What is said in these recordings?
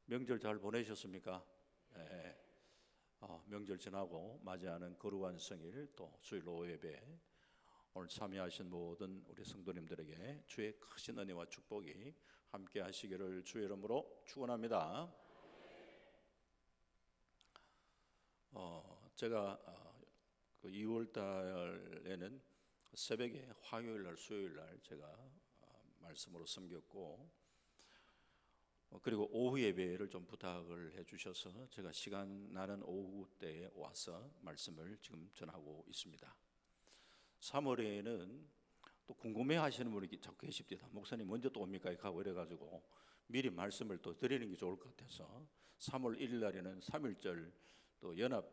명절 잘 보내셨습니까? 예. 명절 지나고 맞이하는 거룩한 성일 또 주일 오후 예배 오늘 참여하신 모든 우리 성도님들에게 주의 크신 은혜와 축복이 함께 하시기를 주의 이름으로 축원합니다. 제가 그 2월 달에는 새벽에 화요일 날 수요일 날 제가 말씀으로 섬겼고 그리고 오후 예배를 좀 부탁을 해주셔서 제가 시간 나는 오후 때에 와서 말씀을 지금 전하고 있습니다. 3월에는 또 궁금해하시는 분이 자꾸 계십니다. 목사님 언제 또 옵니까? 하고 이래가지고 미리 말씀을 또 드리는 게 좋을 것 같아서 3월 1일 날에는 3.1절 또 연합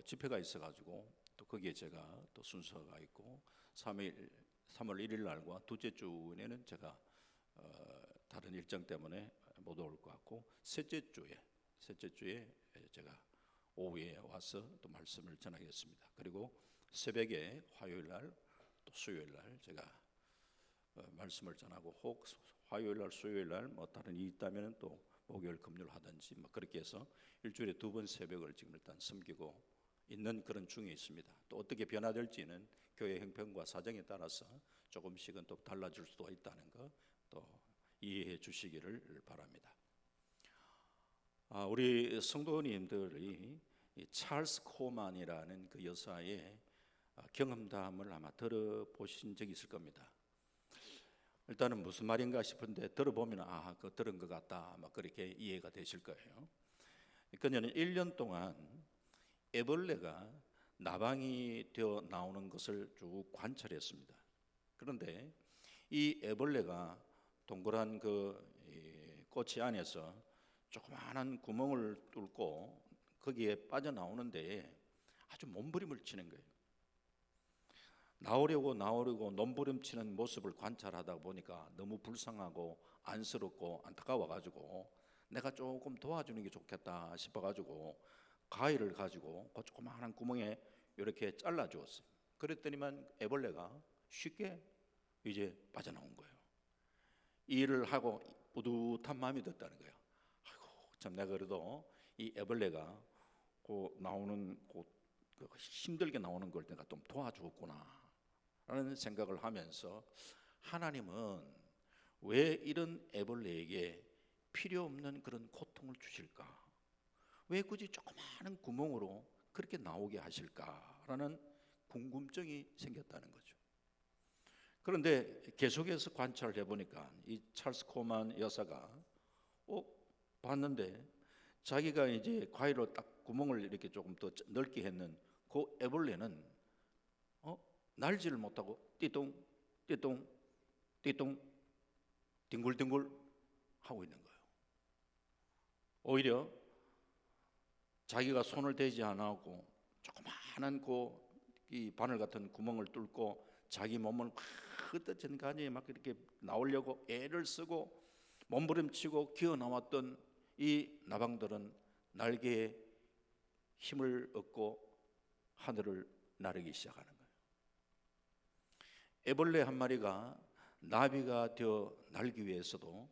집회가 있어가지고 또 거기에 제가 또 순서가 있고 3월 1일 날과 둘째 주에는 제가 다른 일정 때문에 못 올 것 같고 셋째 주에 제가 오후에 와서 또 말씀을 전하겠습니다. 그리고 새벽에 화요일 날 또 수요일 날 제가 말씀을 전하고 혹 화요일 날 수요일 날 뭐 다른 일이 있다면 또 목요일 금요일 하든지 뭐 그렇게 해서 일주일에 2번 새벽을 지금 일단 섬기고 있는 그런 중에 있습니다. 또 어떻게 변화될지는 교회 형편과 사정에 따라서 조금씩은 또 달라질 수도 있다는 거 또 이해해 주시기를 바랍니다. 우리 성도님들이 이 찰스 코만이라는 그 여사의 경험담을 아마 들어보신 적이 있을 겁니다. 일단은 무슨 말인가 싶은데 들어보면 그거 들은 것 같다 막 그렇게 이해가 되실 거예요. 그녀는 1년 동안 애벌레가 나방이 되어 나오는 것을 쭉 관찰했습니다. 그런데 이 애벌레가 동그란 그 꼬치 안에서 조그마한 구멍을 뚫고 거기에 빠져나오는데 아주 몸부림을 치는 거예요. 나오려고 몸부림치는 모습을 관찰하다 보니까 너무 불쌍하고 안쓰럽고 안타까워가지고 내가 조금 도와주는 게 좋겠다 싶어가지고 가위를 가지고 그 조그마한 구멍에 이렇게 잘라주었어요. 그랬더니만 애벌레가 쉽게 이제 빠져나온 거예요. 이 일을 하고 뿌듯한 마음이 들었다는 거예요. 아이고 참 내가 그래도 이 애벌레가 나오는 힘들게 나오는 걸 내가 좀 도와주었구나 라는 생각을 하면서 하나님은 왜 이런 애벌레에게 필요 없는 그런 고통을 주실까? 왜 굳이 조그마한 구멍으로 그렇게 나오게 하실까라는 궁금증이 생겼다는 거죠. 그런데 계속해서 관찰을 해보니까 이 찰스 코만 여사가 봤는데 자기가 이제 과일로 딱 구멍을 이렇게 조금 더 넓게 했는 그 애벌레는 날지를 못하고 띠동 띠동 띠동 뒹굴뒹굴 하고 있는 거예요. 오히려 자기가 손을 대지 않았고 조그마한 이 바늘 같은 구멍을 뚫고 자기 몸을 흩어진간에 막 이렇게 나오려고 애를 쓰고 몸부림치고 기어 나왔던 이 나방들은 날개에 힘을 얻고 하늘을 나르기 시작하는 거예요. 애벌레 한 마리가 나비가 되어 날기 위해서도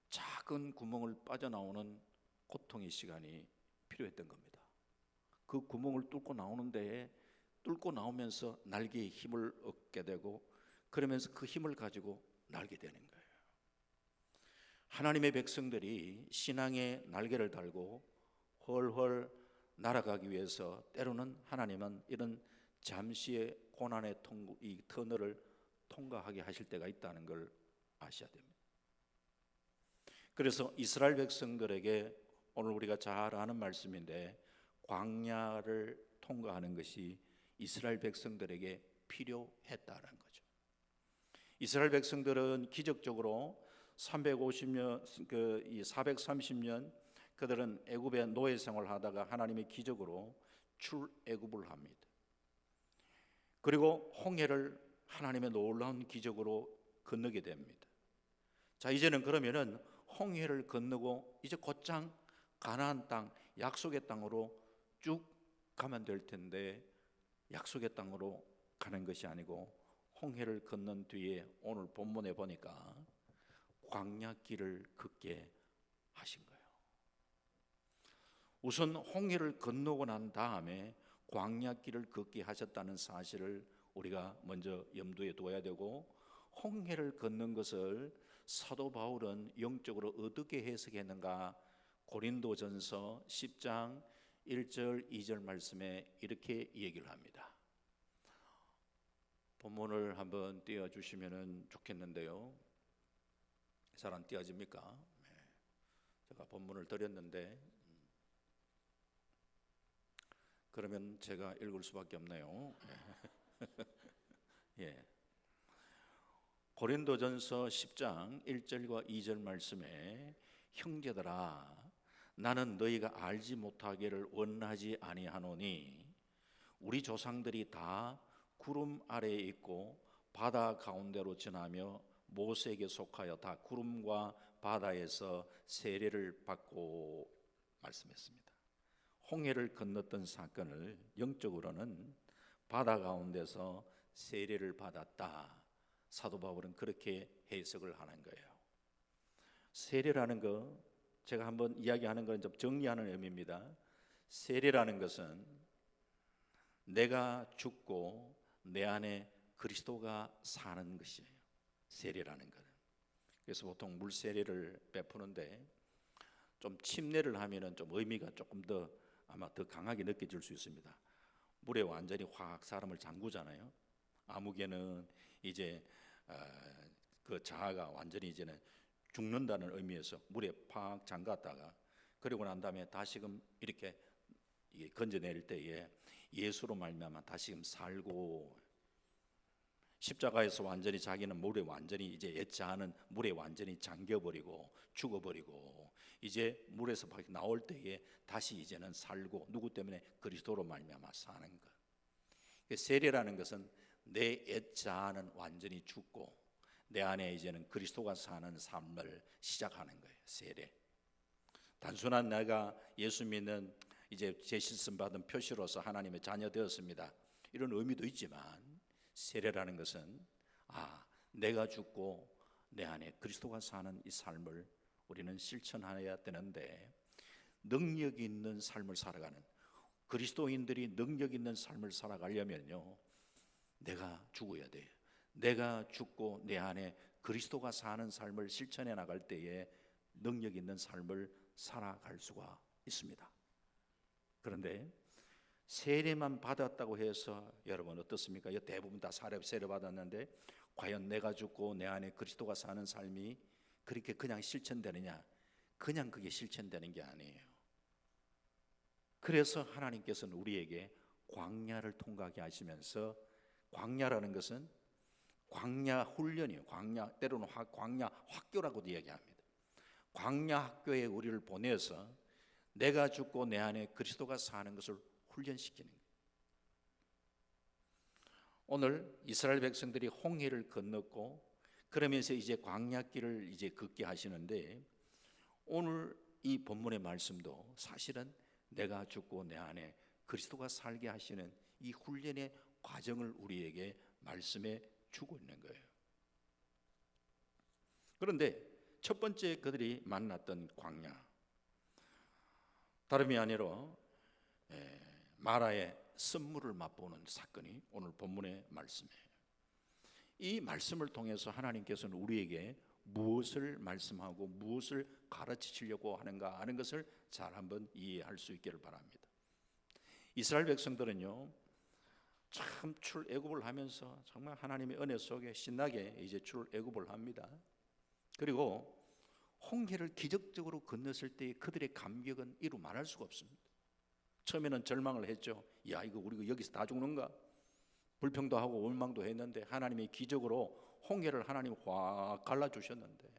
작은 구멍을 빠져나오는 고통의 시간이 필요했던 겁니다. 그 구멍을 뚫고 나오는데 뚫고 나오면서 날개에 힘을 얻게 되고 그러면서 그 힘을 가지고 날게 되는 거예요. 하나님의 백성들이 신앙의 날개를 달고 훨훨 날아가기 위해서 때로는 하나님은 이런 잠시의 고난의 이 터널을 통과하게 하실 때가 있다는 걸 아셔야 됩니다. 그래서 이스라엘 백성들에게 오늘 우리가 잘 아는 말씀인데 광야를 통과하는 것이 이스라엘 백성들에게 필요했다는 거죠. 이스라엘 백성들은 기적적으로 350년, 430년 그들은 애굽의 노예 생활을 하다가 하나님의 기적으로 출애굽을 합니다. 그리고 홍해를 하나님의 놀라운 기적으로 건너게 됩니다. 자, 이제는 그러면은 홍해를 건너고 이제 곧장 가나안 땅, 약속의 땅으로 쭉 가면 될 텐데 약속의 땅으로 가는 것이 아니고 홍해를 건넌 뒤에 오늘 본문에 보니까 광야길을 걷게 하신 거예요. 우선 홍해를 건너고 난 다음에 광야길을 걷게 하셨다는 사실을 우리가 먼저 염두에 둬야 되고, 홍해를 걷는 것을 사도 바울은 영적으로 어떻게 해석했는가? 고린도전서 10장 1절 2절 말씀에 이렇게 얘기를 합니다. 본문을 한번 띄워주시면 좋겠는데요. 잘 안 띄워집니까? 제가 본문을 드렸는데 그러면 제가 읽을 수밖에 없네요. 예. 고린도전서 10장 1절과 2절 말씀에 형제들아 나는 너희가 알지 못하기를 원하지 아니하노니 우리 조상들이 다 구름 아래에 있고 바다 가운데로 지나며 모세에게 속하여 다 구름과 바다에서 세례를 받고 말씀했습니다. 홍해를 건넜던 사건을 영적으로는 바다 가운데서 세례를 받았다. 사도 바울은 그렇게 해석을 하는 거예요. 세례라는 거 제가 한번 이야기하는 건 좀 정리하는 의미입니다. 세례라는 것은 내가 죽고 내 안에 그리스도가 사는 것이에요. 세례라는 것은. 그래서 보통 물 세례를 베푸는데 좀 침례를 하면은 좀 의미가 조금 더 아마 더 강하게 느껴질 수 있습니다. 물에 완전히 확 사람을 잠그잖아요. 아무개는 이제 그 자아가 완전히 이제는 죽는다는 의미에서 물에 팍 잠갔다가 그리고 난 다음에 다시금 이렇게 건져낼 때에 예수로 말미암아 다시금 살고, 십자가에서 완전히 자기는 물에 완전히 이제 옛 자아는 물에 완전히 잠겨버리고 죽어버리고 이제 물에서 밖에 나올 때에 다시 이제는 살고 누구 때문에? 그리스도로 말미암아 사는 것. 세례라는 것은 내 옛 자아는 완전히 죽고 내 안에 이제는 그리스도가 사는 삶을 시작하는 거예요. 세례. 단순한 내가 예수 믿는 이제 재실씀 받은 표시로서 하나님의 자녀 되었습니다, 이런 의미도 있지만 세례라는 것은 내가 죽고 내 안에 그리스도가 사는 이 삶을 우리는 실천해야 되는데, 능력 있는 삶을 살아가는 그리스도인들이 능력 있는 삶을 살아가려면요 내가 죽어야 돼요. 내가 죽고 내 안에 그리스도가 사는 삶을 실천해 나갈 때에 능력 있는 삶을 살아갈 수가 있습니다. 그런데 세례만 받았다고 해서 여러분 어떻습니까? 대부분 다 세례 받았는데 과연 내가 죽고 내 안에 그리스도가 사는 삶이 그렇게 그냥 실천되느냐? 그냥 그게 실천되는 게 아니에요. 그래서 하나님께서는 우리에게 광야를 통과하게 하시면서, 광야라는 것은 광야 훈련이에요. 광야, 때로는 광야 학교라고도 이야기합니다. 광야 학교에 우리를 보내서 내가 죽고 내 안에 그리스도가 사는 것을 훈련시키는 거예요. 오늘 이스라엘 백성들이 홍해를 건넜고 그러면서 이제 광야길을 이제 걷게 하시는데, 오늘 이 본문의 말씀도 사실은 내가 죽고 내 안에 그리스도가 살게 하시는 이 훈련의 과정을 우리에게 말씀해 주고 있는 거예요. 그런데 첫 번째 그들이 만났던 광야, 다름이 아니라 마라의 선물을 맛보는 사건이 오늘 본문의 말씀이에요. 이 말씀을 통해서 하나님께서는 우리에게 무엇을 말씀하고 무엇을 가르치시려고 하는가 하는 것을 잘 한번 이해할 수 있기를 바랍니다. 이스라엘 백성들은요 참 출애굽을 하면서 정말 하나님의 은혜 속에 신나게 이제 출애굽을 합니다. 그리고 홍해를 기적적으로 건넜을 때 그들의 감격은 이루 말할 수가 없습니다. 처음에는 절망을 했죠. 야, 이거 우리가 여기서 다 죽는가? 불평도 하고 원망도 했는데 하나님의 기적으로 홍해를 하나님이 확 갈라주셨는데,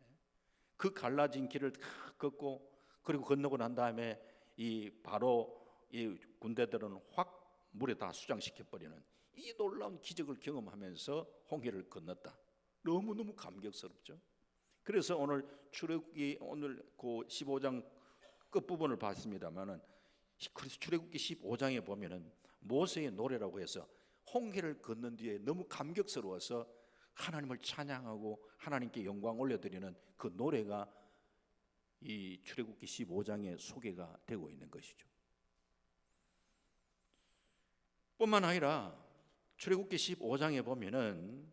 그 갈라진 길을 걷고 그리고 건너고 난 다음에 이 바로 이 군대들은 확 물에 다 수장시켜버리는 이 놀라운 기적을 경험하면서 홍해를 건넜다. 너무너무 감격스럽죠. 그래서 오늘 출애굽기 오늘 그 15장 끝부분을 봤습니다만은, 그래서 출애굽기 15장에 보면은 모세의 노래라고 해서 홍해를 건넌 뒤에 너무 감격스러워서 하나님을 찬양하고 하나님께 영광 올려드리는 그 노래가 이 출애굽기 15장에 소개가 되고 있는 것이죠. 뿐만 아니라 출애굽기 15장에 보면은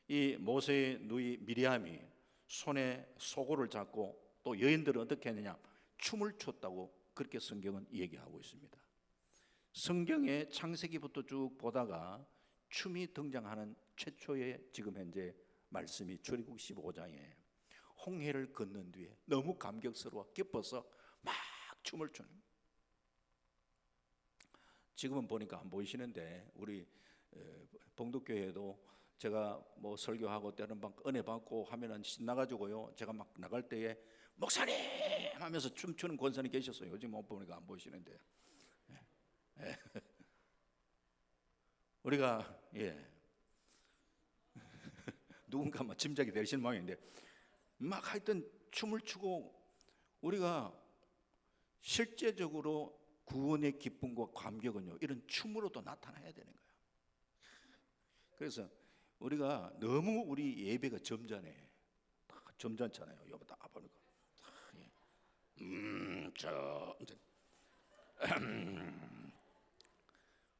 이 모세의 누이 미리암이 손에 소고를 잡고 또 여인들은 어떻게 했느냐, 춤을 췄다고 그렇게 성경은 얘기하고 있습니다. 성경의 창세기부터 쭉 보다가 춤이 등장하는 최초의 지금 현재 말씀이 출애굽기 15장에 홍해를 건넌 뒤에 너무 감격스러워 기뻐서 막 춤을 추는. 지금은 보니까 안 보이시는데 우리 봉독교회도 제가 뭐 설교하고 때는 막 은혜 받고 하면은 신나가지고요, 제가 막 나갈 때에 목사님 하면서 춤추는 권사님 계셨어요. 요즘 못 보니까 안 보이시는데 우리가 누군가 막 짐작이 되시는 모양인데 막 하여튼 춤을 추고 우리가 실제적으로 구원의 기쁨과 감격은요, 이런 춤으로도 나타나야 되는 거예요. 그래서 우리가 너무 우리 예배가 점잖해. 점잖잖아요. 여보 다 보니까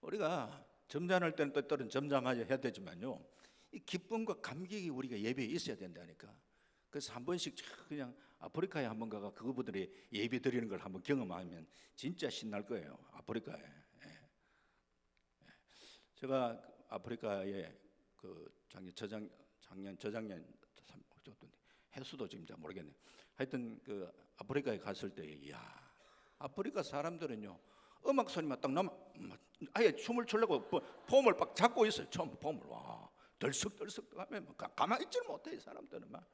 우리가 점잖을 때는 또 때로는 점잖하게 해야 되지만요, 이 기쁨과 감격이 우리가 예배에 있어야 된다니까. 그래서 한 번씩 그냥 아프리카에 한번 가가 그분들이 예배 드리는 걸 한번 경험하면 진짜 신날 거예요. 아프리카에. 제가 아프리카에 그 저작년 해수도 지금 잘 모르겠네. 하여튼 그 아프리카에 갔을 때, 이야, 아프리카 사람들은요, 음악 소리만 딱 나면 아예 춤을 추려고 폼을 막 잡고 있어요. 처음 폼을 와 덜썩덜썩 하면 가만히 있지를 못해. 이 사람들은 막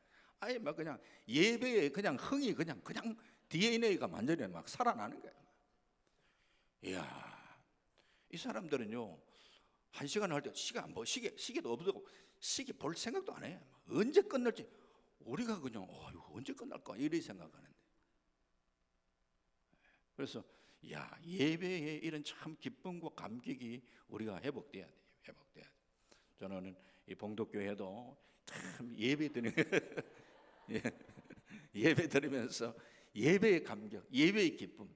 아예 막 그냥 예배에 그냥 흥이 그냥 DNA가 완전히 막 살아나는 거예요. 이야, 이 사람들은요, 한 시간 할 때 시계도 없고 시계 볼 생각도 안 해. 언제 끝날지. 우리가 그냥 언제 끝날까 이렇게 생각하는데. 그래서 예배에 이런 참 기쁨과 감격이 우리가 회복돼야 돼요. 회복돼야 돼. 저는 이 봉독교회도 참 예배 드리는 예배 드리면서 예배의 감격, 예배의 기쁨,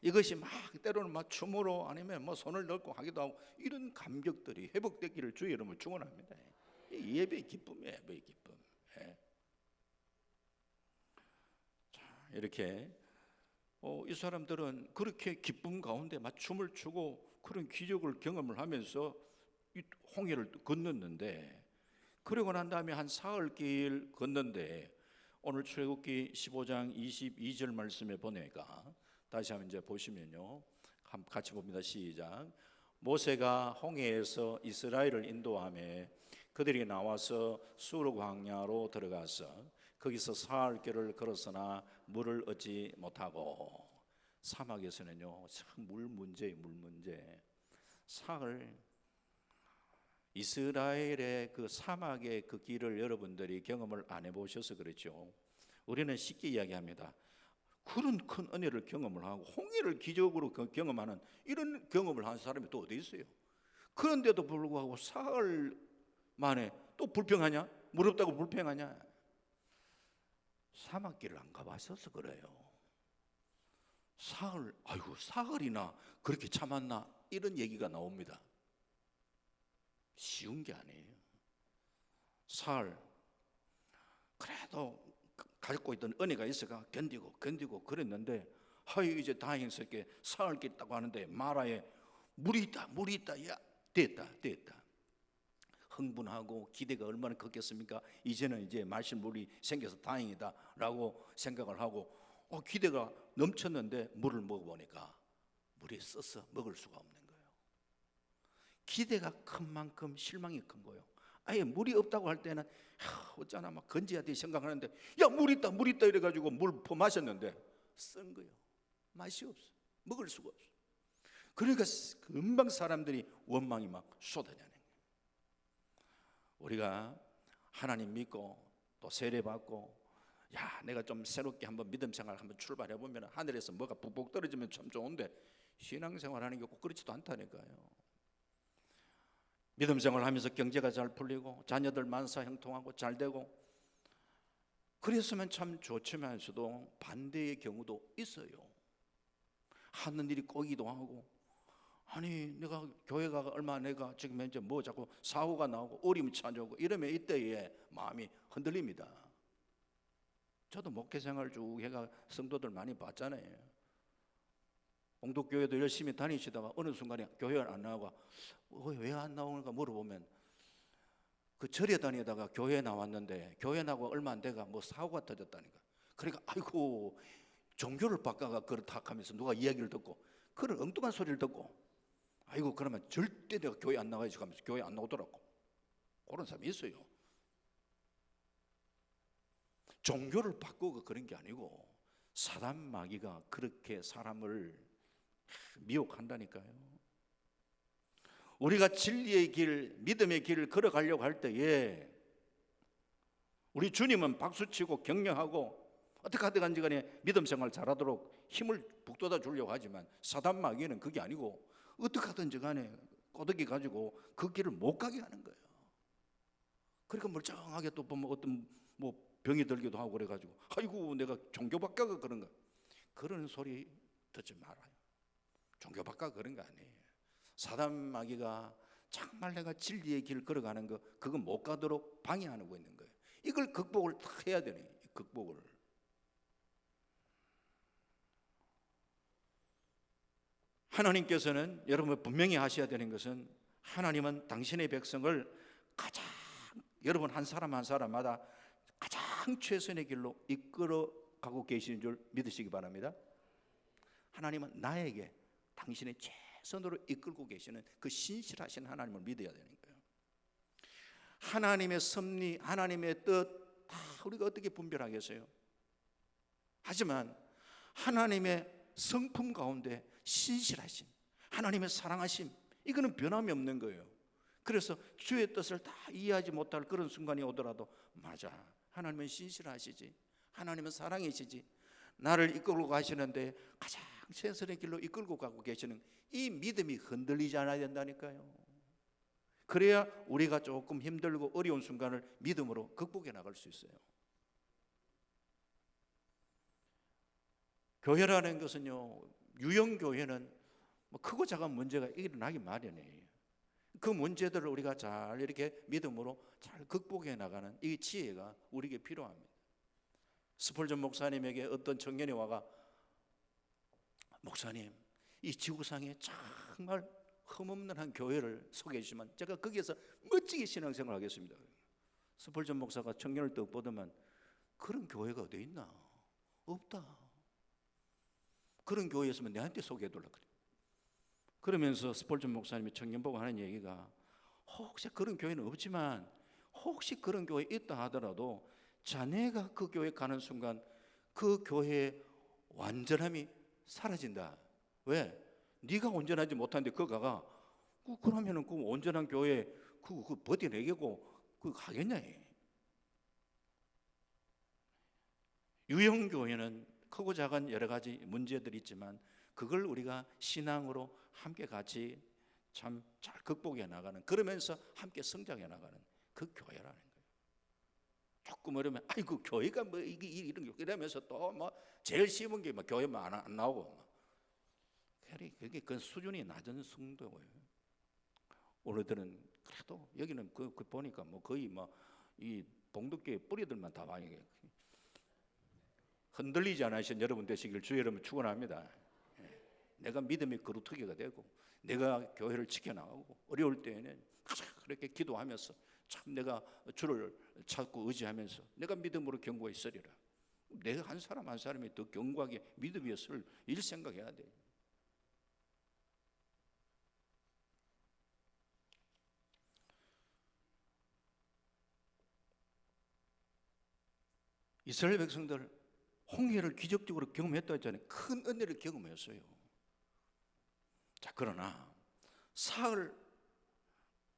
이것이 막 때로는 막 춤으로 아니면 뭐 손을 넣고 하기도 하고 이런 감격들이 회복되기를 주의 이름으로 축원합니다. 예배의 기쁨이에요. 예배의 기쁨. 자, 이렇게 이 사람들은 그렇게 기쁨 가운데 막 춤을 추고 그런 기적을 경험을 하면서 이 홍해를 건넜는데, 그러고 난 다음에 한 사흘길 건넌데 오늘 출애굽기 15장 22절 말씀에 보니까 다시 한번 이제 보시면요, 같이 봅니다. 시작. 모세가 홍해에서 이스라엘을 인도하며 그들이 나와서 수르 광야로 들어가서 거기서 사흘길을 걸었으나 물을 얻지 못하고. 사막에서는요, 참 물 문제. 사흘 이스라엘의 그 사막의 그 길을 여러분들이 경험을 안 해보셔서 그렇죠. 우리는 쉽게 이야기합니다. 그런 큰 은혜를 경험을 하고 홍해를 기적으로 경험하는 이런 경험을 한 사람이 또 어디 있어요? 그런데도 불구하고 사흘 만에 또 불평하냐? 물 없다고 불평하냐? 사막길을 안 가봤어서 그래요. 사흘이나 그렇게 참았나? 이런 얘기가 나옵니다. 쉬운 게 아니에요. 사흘 그래도 가지고 있던 은혜가 있어가 견디고 그랬는데, 이제 다행스럽게 사흘길 있다고 하는데 마라에 물이 있다. 야, 됐다. 흥분하고 기대가 얼마나 컸겠습니까? 이제는 이제 마실 물이 생겨서 다행이다라고 생각을 하고 기대가 넘쳤는데 물을 먹어보니까 물이 써서 먹을 수가 없는 거예요. 기대가 큰 만큼 실망이 큰 거예요. 아예 물이 없다고 할 때는 어쩌나 막 건져야 돼 생각하는데, 야, 물 있다 이래가지고 물 퍼마셨는데 쓴 거예요. 맛이 없어. 먹을 수가 없어. 그러니까 금방 사람들이 원망이 막 쏟아내는 거예요. 우리가 하나님 믿고 또 세례 받고 내가 좀 새롭게 한번 믿음 생활 한번 출발해 보면 하늘에서 뭐가 푹푹 떨어지면 참 좋은데, 신앙생활 하는 게 꼭 그렇지도 않다니까요. 믿음 생활 하면서 경제가 잘 풀리고 자녀들 만사 형통하고 잘 되고 그랬으면 참 좋지만서도 반대의 경우도 있어요. 하는 일이 꼬이기도 하고 아니 내가 교회가 얼마 내가 지금 현재 뭐 자꾸 사고가 나오고 어려움이 찾아오고 이러면 이때에 마음이 흔들립니다. 저도 목회 생활 쭉 해가 성도들 많이 봤잖아요. 공동교회도 열심히 다니시다가 어느 순간에 교회 안 나오고 왜 안 나오는가 물어보면 그 절에 다니다가 교회 나왔는데 교회 나고 얼마 안 돼가 뭐 사고가 터졌다니까. 그러니까 아이고 종교를 바꿔가 그렇다 하면서 누가 이야기를 듣고 그런 엉뚱한 소리를 듣고 아이고 그러면 절대 내가 교회 안 나가야지 하면서 교회 안 나오더라고. 그런 사람이 있어요. 종교를 바꾸고 그런 게 아니고 사단 마귀가 그렇게 사람을 미혹한다니까요. 우리가 진리의 길, 믿음의 길을 걸어가려고 할 때에 우리 주님은 박수치고 격려하고 어떻게 하든지 간에 믿음 생활 잘하도록 힘을 북돋아 주려고 하지만 사단 마귀는 그게 아니고 어떻게 하든지 간에 꼬드기 가지고 그 길을 못 가게 하는 거예요. 그러니까 멀쩡하게 또 보면 어떤 뭐 병이 들기도 하고 그래가지고 아이고 내가 종교 바꿔가 그런 거 그런 소리 듣지 말아요. 종교 바꿔 그런 거 아니에요. 사단 마귀가 정말 내가 진리의 길 걸어가는 거 그거 못 가도록 방해하고 있는 거예요. 이걸 극복을 다 해야 되네. 극복을. 하나님께서는 여러분 분명히 하셔야 되는 것은 하나님은 당신의 백성을 가장 여러분 한 사람 한 사람마다 가장 최선의 길로 이끌어 가고 계시는 줄 믿으시기 바랍니다. 하나님은 나에게 당신의 최선으로 이끌고 계시는 그 신실하신 하나님을 믿어야 되는 거예요. 하나님의 섭리, 하나님의 뜻 다 우리가 어떻게 분별하겠어요? 하지만 하나님의 성품 가운데 신실하심, 하나님의 사랑하심 이거는 변함이 없는 거예요. 그래서 주의 뜻을 다 이해하지 못할 그런 순간이 오더라도 맞아, 하나님은 신실하시지, 하나님은 사랑이시지, 나를 이끌고 가시는데 가장 최선의 길로 이끌고 가고 계시는 이 믿음이 흔들리지 않아야 된다니까요. 그래야 우리가 조금 힘들고 어려운 순간을 믿음으로 극복해 나갈 수 있어요. 교회라는 것은요, 유형교회는 뭐 크고 작은 문제가 일어나기 마련이에요. 그 문제들을 우리가 잘 이렇게 믿음으로 잘 극복해 나가는 이 지혜가 우리에게 필요합니다. 스펄전 목사님에게 어떤 청년이 와가 목사님, 이 지구상에 정말 흠없는 한 교회를 소개해 주시면 제가 거기에서 멋지게 신앙생활을 하겠습니다. 스펄전 목사가 청년을 떡 보더만 그런 교회가 어디 있나? 없다. 그런 교회 있으면 내한테 소개해 달라 그래. 그러면서 스펄전 목사님이 청년 보고 하는 얘기가 혹시 그런 교회는 없지만 혹시 그런 교회 있다 하더라도 자네가 그 교회 가는 순간 그 교회의 완전함이 사라진다. 왜? 네가 온전하지 못한데 그 가가 그러면은 그 온전한 교회 그 버텨내겠고 그 가겠냐? 유형 교회는 크고 작은 여러 가지 문제들이 있지만 그걸 우리가 신앙으로 함께 같이 참 잘 극복해 나가는, 그러면서 함께 성장해 나가는 그 교회라는 거예요. 조금 어려면 아이고 교회가 뭐 이게 이런 게 이러면서 또 뭐 제일 쉬운 게 뭐 교회만 안 나오고 그게 그 수준이 낮은 성도예요. 오늘들은 그래도 여기는 그 보니까 뭐 거의 뭐 이 봉독교회 뿌리들만 다 많이 흔들리지 않으신 여러분 되시길 주의 이름으로 축원합니다. 내가 믿음의 거루터기가 되고 내가 교회를 지켜나가고 어려울 때에는 그렇게 기도하면서 참 내가 주를 찾고 의지하면서 내가 믿음으로 견고히 서리라. 내가 한 사람 한 사람이 더 견고하게 믿음 위에 설 일 생각해야 돼. 이스라엘 백성들 홍해를 기적적으로 경험했다 했잖아요. 큰 은혜를 경험했어요. 자, 그러나 사흘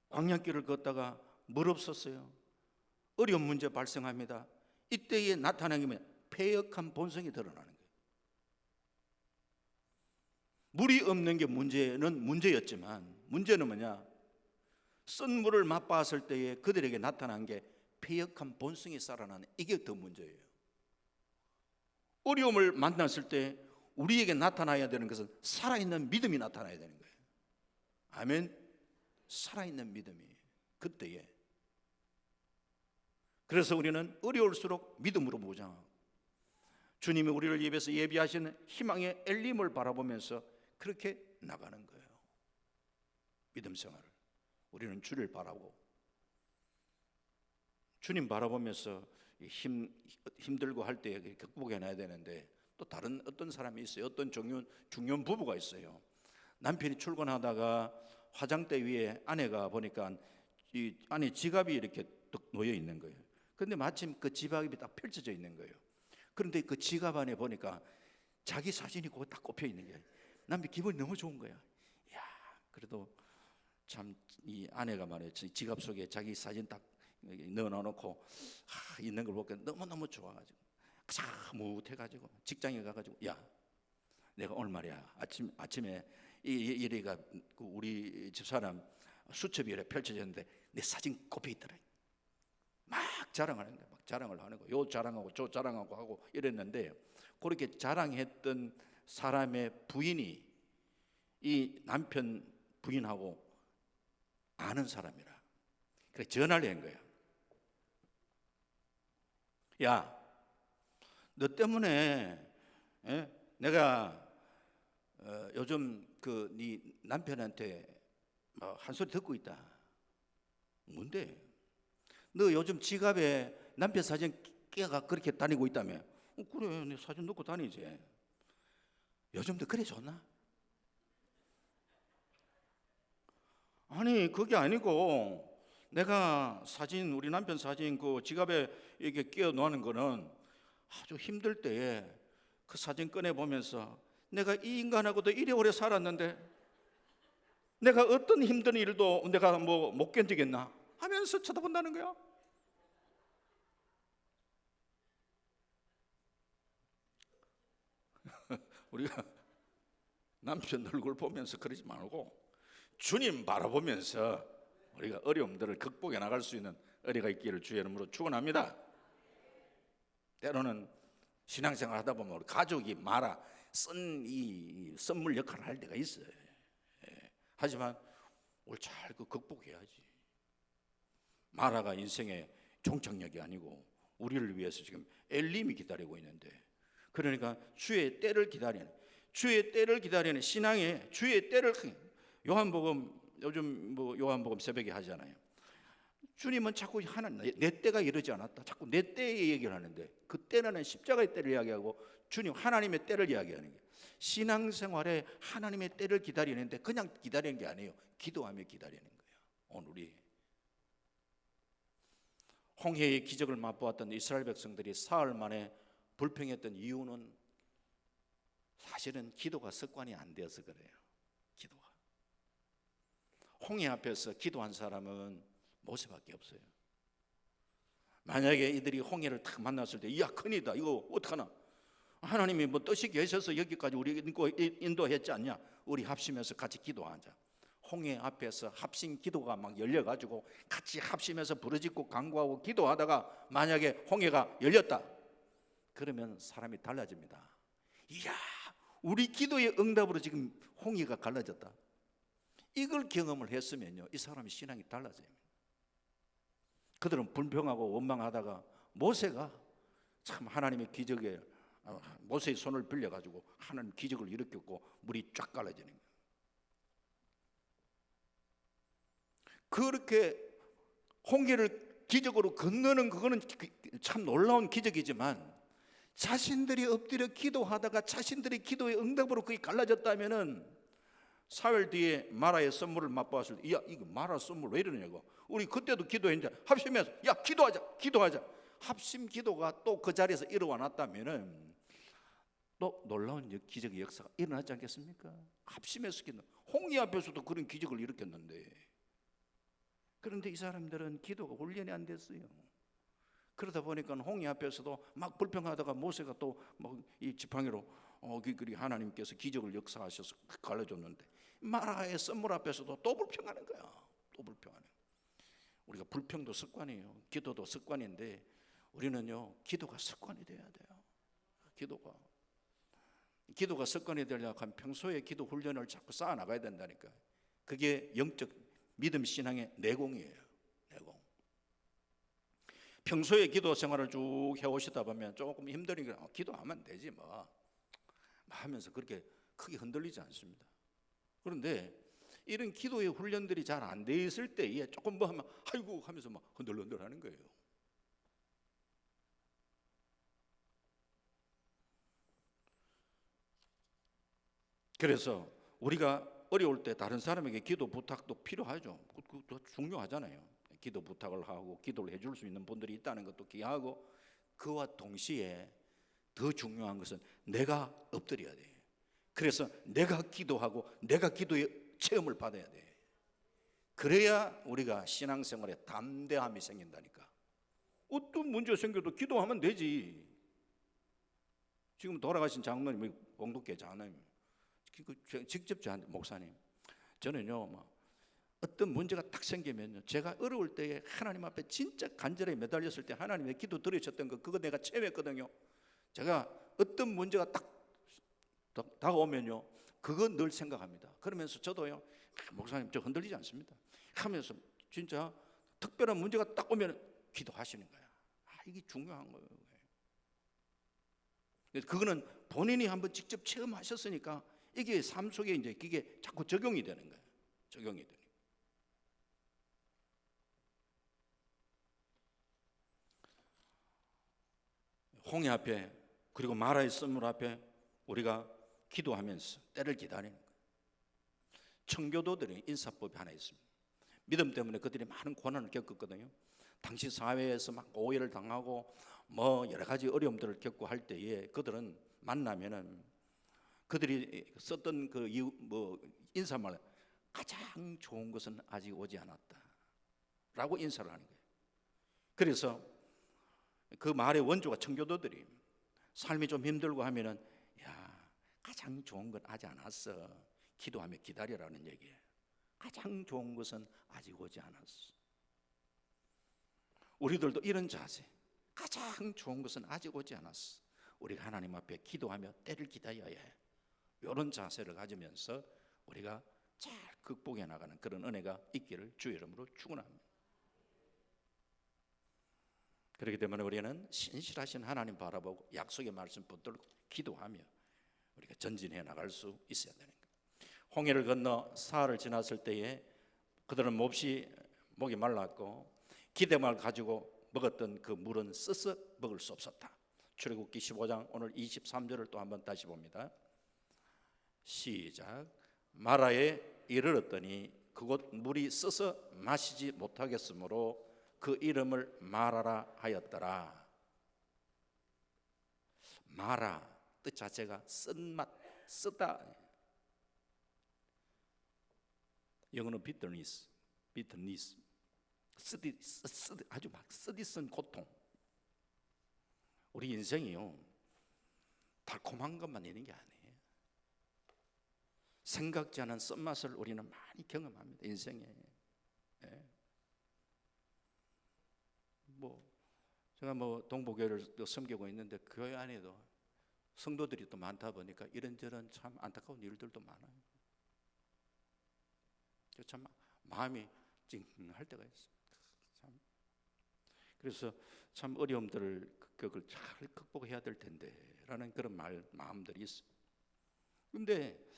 광야길을 걷다가 물 없었어요. 어려운 문제 발생합니다. 이때에 나타나는 게 패역한 본성이 드러나는 거예요. 물이 없는 게 문제였지만 문제는 뭐냐? 쓴 물을 맛봤을 때에 그들에게 나타난 게 패역한 본성이 살아나는, 이게 더 문제예요. 어려움을 만났을 때 우리에게 나타나야 되는 것은 살아있는 믿음이 나타나야 되는 거예요. 아멘. 살아있는 믿음이에요. 그때에. 그래서 우리는 어려울수록 믿음으로 무장하고 주님이 우리를 입에서 예비하시는 희망의 엘림을 바라보면서 그렇게 나가는 거예요. 믿음 생활을. 우리는 주를 바라고 주님 바라보면서 힘들고 할 때 극복해내야 되는데, 또 다른 어떤 사람이 있어요. 어떤 중년 부부가 있어요. 남편이 출근하다가 화장대 위에 아내가 보니까 이 안에 지갑이 이렇게 뚝 놓여 있는 거예요. 그런데 마침 그 지갑이 딱 펼쳐져 있는 거예요. 그런데 그 지갑 안에 보니까 자기 사진이 거기 딱 꼽혀 있는 거예요. 남편 기분이 너무 좋은 거야. 야, 그래도 참 이 아내가 말이에요. 지갑 속에 자기 사진 딱 넣어놓고 있는 걸 보니까 너무너무 좋아가지고 참 무해가지고 직장에 가가지고, 야, 내가 오늘 말이야 아침에 이래가 우리 집사람 수첩이 이렇게 펼쳐졌는데 내 사진 꼽혀 있더라. 막 자랑하는 거야. 막 자랑을 하는 거야. 요 자랑하고 저 자랑하고 하고 이랬는데, 그렇게 자랑했던 사람의 부인이 이 남편 부인하고 아는 사람이라. 그래 전화를 한 거야. 야, 너 때문에 내가 요즘 그 네 남편한테 한 소리 듣고 있다. 뭔데? 너 요즘 지갑에 남편 사진 끼가 그렇게 다니고 있다며. 그래, 내 사진 넣고 다니지. 요즘도 그래 좋나? 아니 그게 아니고, 내가 사진, 우리 남편 사진 그 지갑에 이렇게 끼워 놓는 거는 아주 힘들 때에 그 사진 꺼내 보면서 내가 이 인간하고도 이래 오래 살았는데 내가 어떤 힘든 일도 내가 뭐 못 견디겠나 하면서 쳐다본다는 거야. 우리가 남편 얼굴 보면서 그러지 말고 주님 바라보면서 우리가 어려움들을 극복해 나갈 수 있는 은혜가 있기를 주의 이름으로 축원합니다. 때로는 신앙생활 하다 보면 우리 가족이 말아 쓴 이 선물 역할을 할 때가 있어요. 하지만 우리 잘 극복해야지. 마라가 인생의 종착역이 아니고 우리를 위해서 지금 엘림이 기다리고 있는데, 그러니까 주의 때를 기다리는 신앙의 주의 때를, 요한복음 요즘 뭐 요한복음 새벽에 하잖아요. 주님은 자꾸 내 때가 이르지 않았다. 자꾸 내 때의 얘기를 하는데, 그 때는 십자가의 때를 이야기하고 주님 하나님의 때를 이야기하는 거예요. 신앙생활에 하나님의 때를 기다리는데 그냥 기다리는 게 아니에요. 기도하며 기다리는 거예요. 오늘 우리 홍해의 기적을 맛보았던 이스라엘 백성들이 사흘 만에 불평했던 이유는 사실은 기도가 습관이 안 되어서 그래요. 기도가. 홍해 앞에서 기도한 사람은 모세밖에 없어요. 만약에 이들이 홍해를 딱 만났을 때, 야 큰일이다, 이거 어떡하나, 하나님이 뭐 뜻이 계셔서 여기까지 우리 인도했지 않냐, 우리 합심해서 같이 기도하자. 홍해 앞에서 합심 기도가 막 열려가지고 같이 합심해서 부르짖고 간구하고 기도하다가 만약에 홍해가 열렸다, 그러면 사람이 달라집니다. 이야, 우리 기도의 응답으로 지금 홍해가 갈라졌다. 이걸 경험을 했으면요, 이 사람의 신앙이 달라져요. 그들은 불평하고 원망하다가 모세가 참 하나님의 기적에 모세의 손을 빌려가지고 하나님 기적을 일으켰고 물이 쫙 갈라지는 거예요. 그렇게 홍해를 기적으로 건너는 그거는 참 놀라운 기적이지만, 자신들이 엎드려 기도하다가 자신들의 기도의 응답으로 그게 갈라졌다면은 사흘 뒤에 마라의 선물을 맛보았을 때, 야 이거 마라 선물 왜 이러냐고, 우리 그때도 기도했는데 합심해서 야 기도하자 합심 기도가 또 그 자리에서 일어났다면은 또 놀라운 기적의 역사가 일어나지 않겠습니까? 합심해서 기도. 홍해 앞에서도 그런 기적을 일으켰는데, 그런데 이 사람들은 기도가 훈련이 안 됐어요. 그러다 보니까 홍해 앞에서도 막 불평하다가 모세가 또 이 지팡이로 하나님께서 기적을 역사하셔서 갈라줬는데, 마라의 선물 앞에서도 또 불평하는 거야. 또 불평하는 거야. 우리가 불평도 습관이에요. 기도도 습관인데 우리는요, 기도가 습관이 돼야 돼요. 기도가 습관이 되려면 평소에 기도 훈련을 자꾸 쌓아 나가야 된다니까. 그게 영적 믿음 신앙의 내공이에요. 내공. 평소에 기도 생활을 쭉 해오시다 보면 조금 힘드니까 기도하면 되지 뭐 하면서 그렇게 크게 흔들리지 않습니다. 그런데 이런 기도의 훈련들이 잘 안 돼 있을 때에 조금 뭐 하면 아이고 하면서 막 흔들흔들 하는 거예요. 그래서 우리가 어려울 때 다른 사람에게 기도 부탁도 필요하죠. 그것도 중요하잖아요. 기도 부탁을 하고 기도를 해줄 수 있는 분들이 있다는 것도 귀하고, 그와 동시에 더 중요한 것은 내가 엎드려야 돼. 그래서 내가 기도하고 내가 기도의 체험을 받아야 돼. 그래야 우리가 신앙생활에 담대함이 생긴다니까. 어떤 문제 생겨도 기도하면 되지. 지금 돌아가신 장로님, 공동교회 장로님 직접 저한테, 목사님 저는요 어떤 문제가 딱 생기면요, 제가 어려울 때에 하나님 앞에 진짜 간절히 매달렸을 때 하나님의 기도 들으셨던 거, 그거 내가 체험했거든요. 제가 어떤 문제가 딱 다가오면요, 그거 늘 생각합니다. 그러면서 저도요, 목사님 저 흔들리지 않습니다 하면서 진짜 특별한 문제가 딱 오면 기도하시는 거야. 이게 중요한 거예요. 그거는 본인이 한번 직접 체험하셨으니까 이게 삶 속에 이제 이게 자꾸 적용이 되는 거예요. 적용이 되는 거예요. 홍해 앞에 그리고 마라의 썰물 앞에 우리가 기도하면서 때를 기다리는 거예요. 청교도들의 인사법이 하나 있습니다. 믿음 때문에 그들이 많은 고난을 겪었거든요. 당시 사회에서 막 오해를 당하고 뭐 여러 가지 어려움들을 겪고 할 때에 그들은 만나면은 그들이 썼던 그 이유 뭐 인사말, 가장 좋은 것은 아직 오지 않았다라고 인사를 하는 거예요. 그래서 그 말의 원조가 청교도들이 삶이 좀 힘들고 하면은 야, 가장 좋은 건 아직 안 왔어. 기도하며 기다려라는 얘기예요. 가장 좋은 것은 아직 오지 않았어. 우리들도 이런 자세, 가장 좋은 것은 아직 오지 않았어. 우리가 하나님 앞에 기도하며 때를 기다려야 해. 이런 자세를 가지면서 우리가 잘 극복해 나가는 그런 은혜가 있기를 주의 이름으로 축원합니다. 그렇기 때문에 우리는 신실하신 하나님 바라보고 약속의 말씀 붙들고 기도하며 우리가 전진해 나갈 수 있어야 되는 거예요. 홍해를 건너 사흘을 지났을 때에 그들은 몹시 목이 말랐고 기대만 가지고 먹었던 그 물은 써서 먹을 수 없었다. 출애굽기 15장 오늘 23절을 또 한번 다시 봅니다. 시작. 마라에 이르렀더니 그곳 물이 써서 마시지 못하겠으므로 그 이름을 마라라 하였더라. 마라 뜻 자체가 쓴맛, 쓰다. 영어는 bitterness, 아주 막 쓰디쓴 고통. 우리 인생이요, 달콤한 것만 있는 게 아니에요. 생각지 않은 쓴맛을 우리는 많이 경험합니다, 인생에. 네. 제가 동부교회를 섬기고 있는데 교회 안에도 성도들이 또 많다 보니까 이런저런 참 안타까운 일들도 많아요. 참 마음이 찡할 때가 있어요. 참. 그래서 참 어려움들을 그걸 잘 극복해야 될 텐데라는 그런 마음들이 있어요. 그런데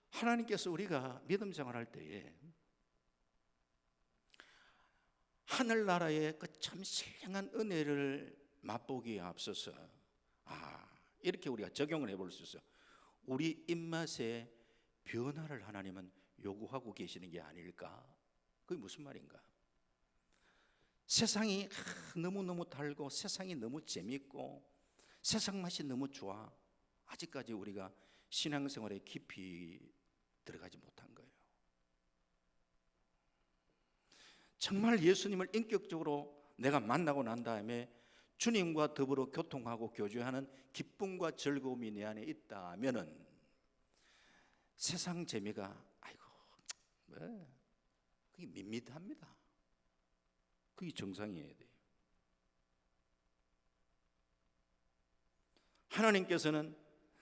하나님께서 우리가 믿음 생활할 때에 하늘나라의 그 참 신령한 은혜를 맛보기에 앞서서 이렇게 우리가 적용을 해볼 수 있어요. 우리 입맛에 변화를 하나님은 요구하고 계시는 게 아닐까? 그게 무슨 말인가? 세상이 너무너무 달고 세상이 너무 재밌고 세상 맛이 너무 좋아. 아직까지 우리가 신앙생활에 깊이 들어가지 못한 거예요. 정말 예수님을 인격적으로 내가 만나고 난 다음에 주님과 더불어 교통하고 교제하는 기쁨과 즐거움이 내 안에 있다면은 세상 재미가 그게 밋밋합니다. 그게 정상이어야 돼요. 하나님께서는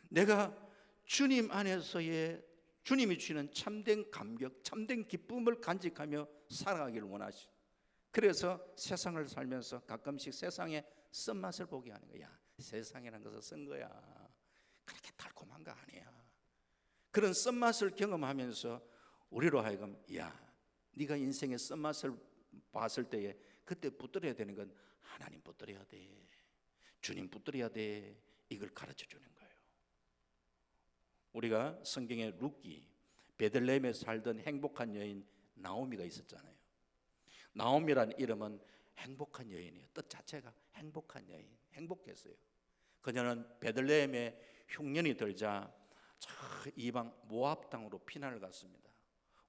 내가 주님 안에서의 주님이 주시는 참된 감격, 참된 기쁨을 간직하며 살아가기를 원하시. 그래서 세상을 살면서 가끔씩 세상의 쓴맛을 보게 하는 거야. 세상이라는 것을 쓴 거야. 그렇게 달콤한 거 아니야. 그런 쓴맛을 경험하면서 우리로 하여금 네가 인생의 쓴맛을 봤을 때에 그때 붙들어야 되는 건 하나님 붙들어야 돼. 주님 붙들어야 돼. 이걸 가르쳐 주는 거예요. 우리가 성경에 룻기, 베들레헴에 살던 행복한 여인 나오미가 있었잖아요. 나오미라는 이름은 행복한 여인이에요. 뜻 자체가 행복한 여인, 행복했어요. 그녀는 베들레헴에 흉년이 들자 저 이방 모압 땅으로 피난을 갔습니다.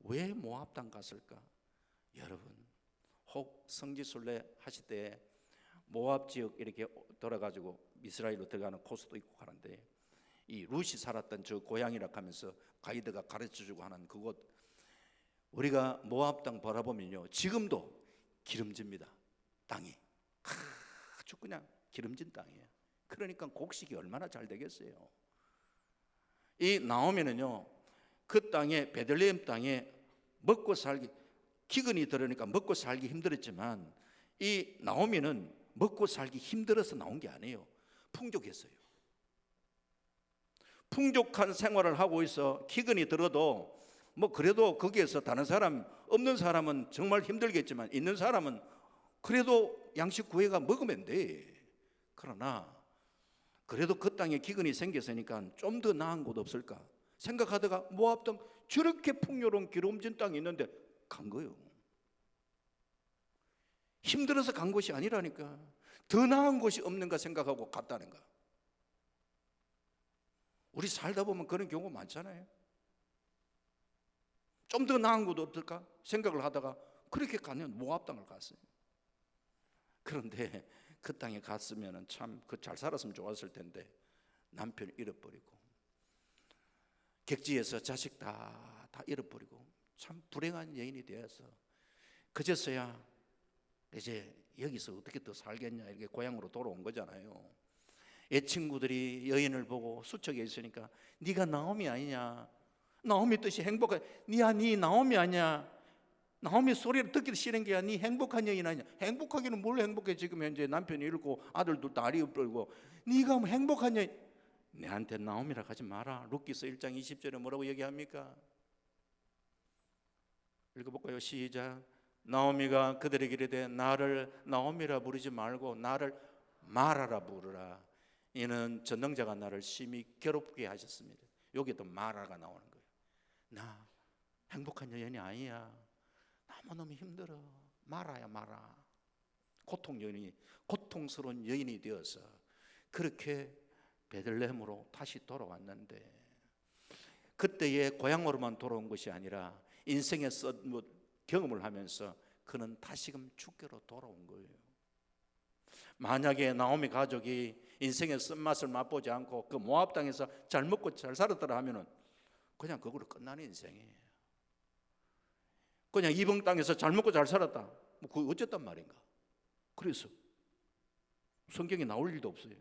왜 모압 땅 갔을까? 여러분, 혹 성지순례 하실 때 모압 지역 이렇게 돌아가지고 이스라엘로 들어가는 코스도 있고 하는데, 이 룻이 살았던 저 고향이라 하면서 가이드가 가르쳐주고 하는 그곳, 우리가 모압 땅 바라보면요, 지금도 기름집니다. 땅이 아주 그냥 기름진 땅이에요. 그러니까 곡식이 얼마나 잘 되겠어요. 이 나오미는요, 그 땅에, 베들레헴 땅에 먹고 살기, 기근이 들으니까 먹고 살기 힘들었지만, 이 나오미는 먹고 살기 힘들어서 나온 게 아니에요. 풍족했어요. 풍족한 생활을 하고 있어 기근이 들어도 뭐 그래도 거기에서 다른 사람, 없는 사람은 정말 힘들겠지만 있는 사람은 그래도 양식 구해가 먹으면 돼. 그러나 그래도 그 땅에 기근이 생겼으니까 좀 더 나은 곳 없을까 생각하다가 모압 땅, 저렇게 풍요로운 기름진 땅이 있는데 간 거예요. 힘들어서 간 곳이 아니라니까. 더 나은 곳이 없는가 생각하고 갔다는 거야. 우리 살다 보면 그런 경우 많잖아요. 좀 더 나은 곳 없을까 생각을 하다가 그렇게 가면 모압 땅을 갔어요. 그런데 그 땅에 갔으면 참 그 잘 살았으면 좋았을 텐데 남편을 잃어버리고 객지에서 자식 다 잃어버리고 참 불행한 여인이 되어서 그제서야 이제 여기서 어떻게 더 살겠냐 이렇게 고향으로 돌아온 거잖아요. 애친구들이 여인을 보고 수척에 있으니까 네가 나오미 아니냐, 나오미 뜻이 행복한, 네 나오미 아니야, 나오미 소리를 듣기도 싫은 게야, 네 행복한 여인 아니냐. 행복하기는 뭘 행복해. 지금 현재 남편이 잃고 아들도 딸이 잃고 네가 뭐 행복한 여인. 내한테 나오미라 하지 마라. 룻기서 1장 20절에 뭐라고 얘기합니까? 읽어볼까요? 시작. 나오미가 그들에게 이르되 나를 나오미라 부르지 말고 나를 마라라 부르라. 이는 전능자가 나를 심히 괴롭게 하셨습니다. 여기도 마라가 나오는 거예요. 나 행복한 여인이 아니야. 너무너무 힘들어. 마라야 마라. 고통스러운 여인이 되어서 그렇게 베들레헴으로 다시 돌아왔는데, 그때의 고향으로만 돌아온 것이 아니라 인생의 경험을 하면서 그는 다시금 주께로 돌아온 거예요. 만약에 나오미 가족이 인생의 쓴맛을 맛보지 않고 그 모압 땅에서 잘 먹고 잘 살았더라 하면은 그냥 그걸로 끝나는 인생이에요. 그냥 이방 땅에서 잘 먹고 잘 살았다, 뭐 그거 어쨌단 말인가. 그래서 성경에 나올 일도 없어요.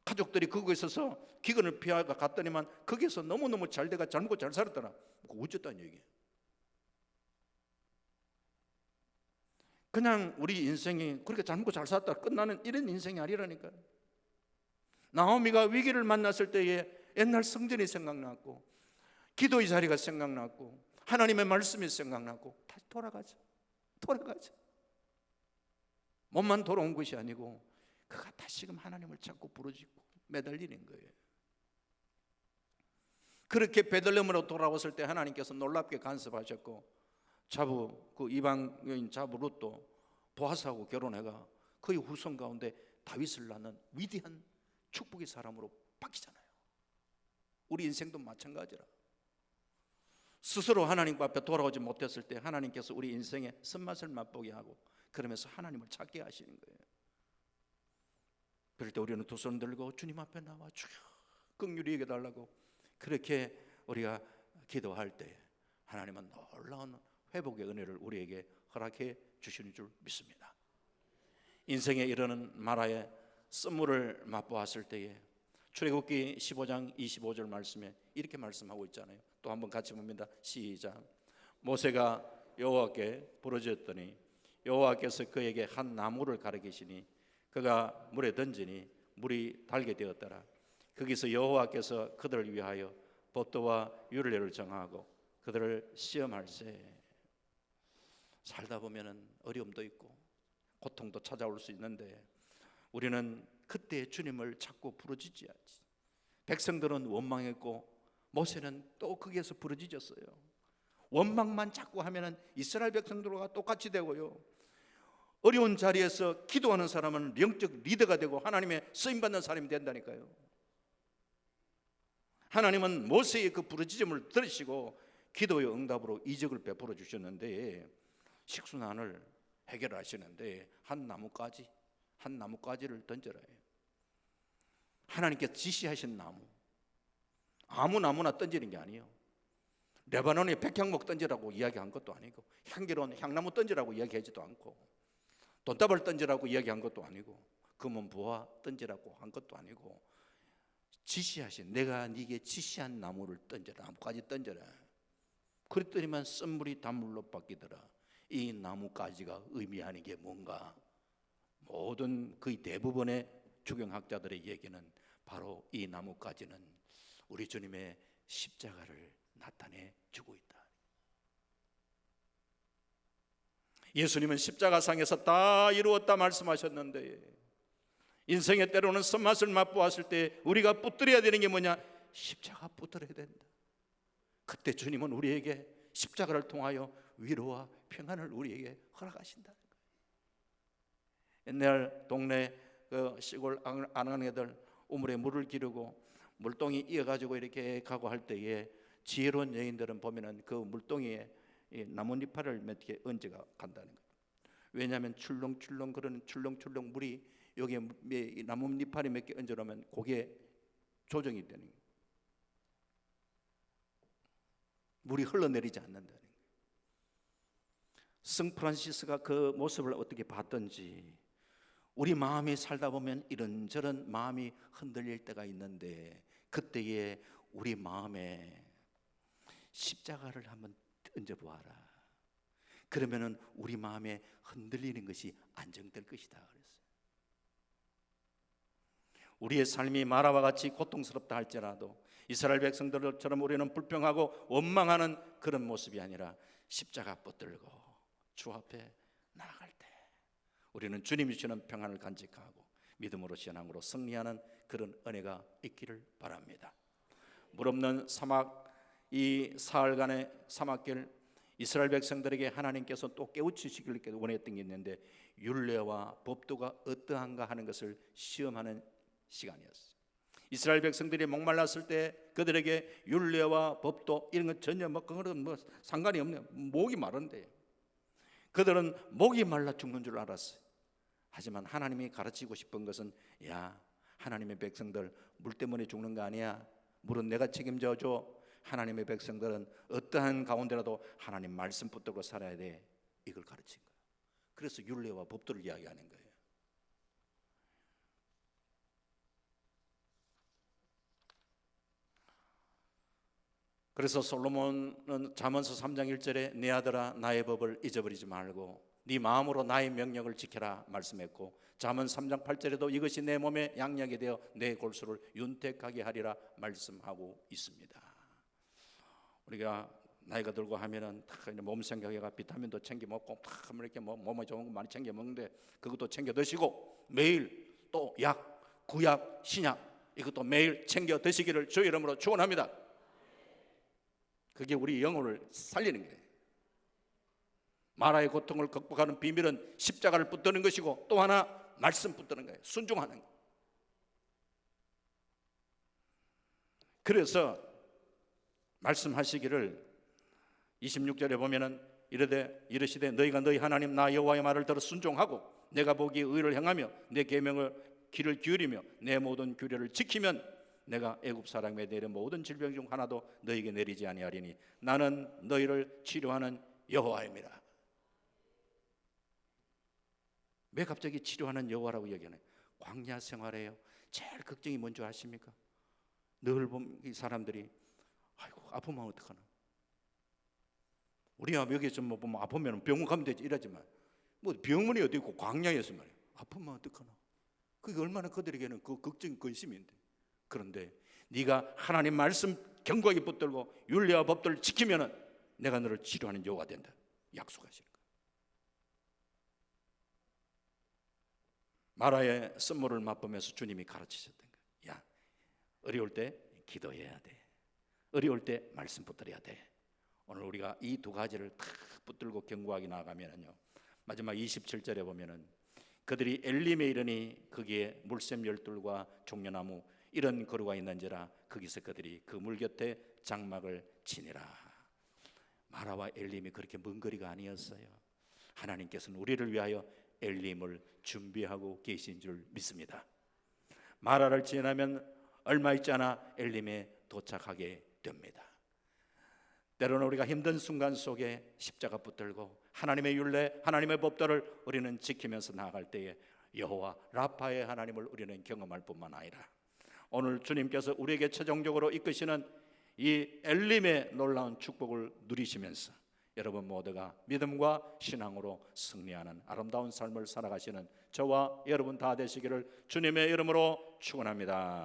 가족들이 거기에 있어서 기근을 피하고 갔더니만 거기에서 너무너무 잘 돼가 잘 먹고 잘 살았더라, 그거 어쨌다는 얘기예요. 그냥 우리 인생이 그렇게 잘 먹고 잘 살았다 끝나는 이런 인생이 아니라니까요. 나오미가 위기를 만났을 때에 옛날 성전이 생각났고 기도의 자리가 생각났고 하나님의 말씀이 생각났고 다시 돌아가자. 몸만 돌아온 것이 아니고 그가 다시금 하나님을 찾고 부르짖고 매달리는 거예요. 그렇게 베들레헴으로 돌아왔을 때 하나님께서 놀랍게 간섭하셨고 그 이방 여인 자부 룻도 보아스하고 결혼해가 그의 후손 가운데 다윗을 낳는 위대한 축복의 사람으로 바뀌잖아요. 우리 인생도 마찬가지라. 스스로 하나님 앞에 돌아오지 못했을 때 하나님께서 우리 인생의 쓴맛을 맛보게 하고 그러면서 하나님을 찾게 하시는 거예요. 그럴 때 우리는 두 손 들고 주님 앞에 나와 주여 긍휼히 여겨달라고 그렇게 우리가 기도할 때 하나님은 놀라운 회복의 은혜를 우리에게 허락해 주시는 줄 믿습니다. 인생에 이르는 마라의 쓴물을 맛보았을 때에 출애굽기 15장 25절 말씀에 이렇게 말씀하고 있잖아요. 또 한번 같이 봅니다. 시작. 모세가 여호와께 부르짖었더니 여호와께서 그에게 한 나무를 가르치시니 그가 물에 던지니 물이 달게 되었더라. 거기서 여호와께서 그들을 위하여 법도와 율례를 정하고 그들을 시험할세. 살다 보면은 어려움도 있고 고통도 찾아올 수 있는데 우리는 그때 주님을 자꾸 부르짖어야지. 백성들은 원망했고 모세는 또 거기에서 부르짖었어요. 원망만 자꾸 하면은 이스라엘 백성들과 똑같이 되고요, 어려운 자리에서 기도하는 사람은 영적 리더가 되고 하나님의 쓰임받는 사람이 된다니까요. 하나님은 모세의 그 부르짖음을 들으시고 기도의 응답으로 이적을 베풀어 주셨는데 식순환을 해결하시는데 한 나무가지를 던져라 해요. 하나님께 지시하신 나무, 아무 나무나 던지는 게 아니에요. 레바논의 백향목 던지라고 이야기한 것도 아니고 향기로운 향나무 던지라고 이야기하지도 않고 돈다발 던지라고 이야기한 것도 아니고 금은 부화 던지라고 한 것도 아니고 지시하신, 내가 네게 지시한 나무를 던져라, 나무까지 던져라. 그랬더니만 쓴물이 단물로 바뀌더라. 이 나무가지가 의미하는 게 뭔가? 모든 거의 대부분의 주경학자들의 얘기는 바로 이 나무가지는 우리 주님의 십자가를 나타내 주고 있다. 예수님은 십자가상에서 다 이루었다 말씀하셨는데 인생의 때로는 쓴맛을 맛보았을 때 우리가 붙들어야 되는 게 뭐냐? 십자가 붙들어야 된다. 그때 주님은 우리에게 십자가를 통하여 위로와 평안을 우리에게 허락하신다. 옛날 동네 그 시골 아낙네들 우물에 물을 기르고 물동이 이어가지고 이렇게 가고 할 때에 지혜로운 여인들은 보면은 그 물동이에 나뭇잎을 몇 개 얹어가 간다는 거예요. 왜냐하면 출렁출렁 그러는 출렁출렁 물이 여기에 나뭇잎알이 몇 개 얹어놓으면 그게 조정이 되는 거예요. 물이 흘러내리지 않는다는 거예요. 성 프란시스가 그 모습을 어떻게 봤던지, 우리 마음이 살다 보면 이런저런 마음이 흔들릴 때가 있는데 그때에 우리 마음에 십자가를 한번 얹어보아라. 그러면은 우리 마음에 흔들리는 것이 안정될 것이다 그랬어요. 우리의 삶이 마라와 같이 고통스럽다 할지라도 이스라엘 백성들처럼 우리는 불평하고 원망하는 그런 모습이 아니라 십자가 붙들고 주 앞에 나아갈 때 우리는 주님이 주시는 평안을 간직하고 믿음으로 신앙으로 승리하는 그런 은혜가 있기를 바랍니다. 물 없는 사막, 이 사흘간의 사막길, 이스라엘 백성들에게 하나님께서 또 깨우치시기를 원했던 게 있는데 율례와 법도가 어떠한가 하는 것을 시험하는 시간이었어요. 이스라엘 백성들이 목말랐을 때 그들에게 율례와 법도 이런 건 전혀 그거는 상관이 없네요. 목이 마른데 그들은 목이 말라 죽는 줄 알았어요. 하지만 하나님이 가르치고 싶은 것은, 야, 하나님의 백성들 물 때문에 죽는 거 아니야. 물은 내가 책임져 줘. 하나님의 백성들은 어떠한 가운데라도 하나님 말씀 붙들고 살아야 돼. 이걸 가르친 거예요. 그래서 율례와 법도를 이야기하는 거예요. 그래서 솔로몬은 잠언서 3장 1절에 내 아들아 나의 법을 잊어버리지 말고 네 마음으로 나의 명령을 지켜라 말씀했고, 잠언 3장 8절에도 이것이 내 몸에 양약이 되어 내 골수를 윤택하게 하리라 말씀하고 있습니다. 우리가 나이가 들고 하면은 몸 생각해가 비타민도 챙겨 먹고 이렇게 몸에 좋은 거 많이 챙겨 먹는데 그것도 챙겨 드시고 매일 또 약, 구약, 신약 이것도 매일 챙겨 드시기를 주의 이름으로 축원합니다. 그게 우리 영혼을 살리는 거예요. 마라의 고통을 극복하는 비밀은 십자가를 붙드는 것이고 또 하나 말씀 붙드는 거예요. 순종하는 거예요. 그래서 말씀하시기를 26절에 보면은 이르시되 너희가 너희 하나님 나 여호와의 말을 들어 순종하고 내가 보기에 의를 행하며 내 계명을 귀를 기울이며 내 모든 규례를 지키면 내가 애굽 사람에게 내린 모든 질병 중 하나도 너희에게 내리지 아니하리니 나는 너희를 치료하는 여호와입니다. 왜 갑자기 치료하는 여호와라고 얘기하나요? 광야 생활에요. 제일 걱정이 뭔지 아십니까? 늘 보면 이 사람들이 아이고 아프면 어떡하나. 우리가 여기서 뭐 보면 아프면 병원 가면 되지 이러지만 뭐 병원이 어디 있고 광야에서 말이야. 아프면 어떡하나. 그게 얼마나 그들에게는 그 걱정 근심인데. 그런데 네가 하나님 말씀 견고하게 붙들고 윤리와 법도를 지키면은 내가 너를 치료하는 여호와가 된다. 약속하시는 거예요. 마라의 쓴물을 맛보면서 주님이 가르치셨던 거예요. 야, 어려울 때 기도해야 돼. 어려울 때 말씀 붙들어야 돼. 오늘 우리가 이 두 가지를 다 붙들고 견고하게 나아가면요, 마지막 27절에 보면은 그들이 엘림에 이르니 거기에 물샘 열둘과 종려나무 이런 거루가 있는지라 거기서 그들이 그 물 곁에 장막을 치니라. 마라와 엘림이 그렇게 먼 거리가 아니었어요. 하나님께서는 우리를 위하여 엘림을 준비하고 계신 줄 믿습니다. 마라를 지나면 얼마 있지 않아 엘림에 도착하게 됩니다. 때로는 우리가 힘든 순간 속에 십자가 붙들고 하나님의 율례, 하나님의 법도를 우리는 지키면서 나아갈 때에 여호와 라파의 하나님을 우리는 경험할 뿐만 아니라 오늘 주님께서 우리에게 최종적으로 이끄시는 이 엘림의 놀라운 축복을 누리시면서 여러분 모두가 믿음과 신앙으로 승리하는 아름다운 삶을 살아가시는 저와 여러분 다 되시기를 주님의 이름으로 축원합니다.